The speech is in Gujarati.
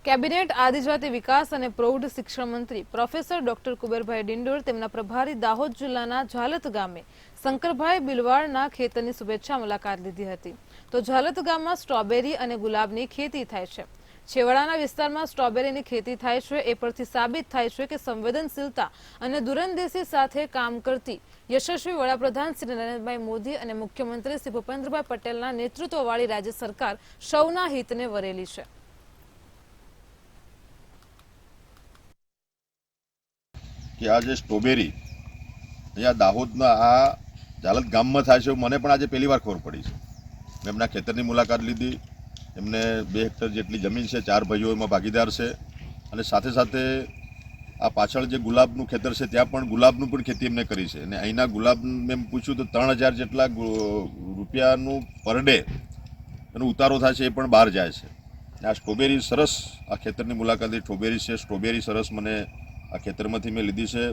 કેબિનેટ આદિજાતિ વિકાસ અને પ્રૌઢ શિક્ષણ મંત્રી પ્રોફેસર ડોક્ટર કુબેરભાઈ ડિંડોર તેમના પ્રભારી દાહોદ જિલ્લાના ઝાલત ગામે શંકરભાઈ બિલવાડના ખેતરની શુભેચ્છા મુલાકાત લીધી હતી। તો ઝાલત ગામમાં સ્ટ્રોબેરી અને ગુલાબની ખેતી થાય છે। છેવાડાના વિસ્તારમાં સ્ટ્રોબેરીની ખેતી થાય છે। એ પરથી સાબિત થાય છે કે સંવેદનશીલતા અને દૂરંદેશી સાથે કામ કરતી યશસ્વી વડાપ્રધાન શ્રી નરેન્દ્રભાઈ મોદી અને મુખ્યમંત્રી શ્રી ભૂપેન્દ્રભાઈ પટેલના નેતૃત્વવાળી રાજ્ય સરકાર સૌના હિતને વરેલી છે। કે આજે સ્ટ્રોબેરી અહીંયા દાહોદના આ ઝાલત ગામમાં થાય છે મને પણ આજે પહેલી વાર ખબર પડી છે। મેં એમના ખેતરની મુલાકાત લીધી। એમને 2 હેક્ટર જેટલી જમીન છે, 4 ભાઈઓ એમાં ભાગીદાર છે અને સાથે સાથે આ પાછળ જે ગુલાબનું ખેતર છે ત્યાં પણ ગુલાબનું પણ ખેતી એમને કરી છે અને અહીંના ગુલાબ મેં પૂછ્યું તો 3000 જેટલા રૂપિયાનું પર ડે એનો ઉતારો થાય છે, એ પણ બહાર જાય છે। આ સ્ટ્રોબેરી સરસ, આ ખેતરની મુલાકાત સ્ટ્રોબેરી છે, સ્ટ્રોબેરી સરસ મને આ ખેતરમાંથી મેં લીધી છે।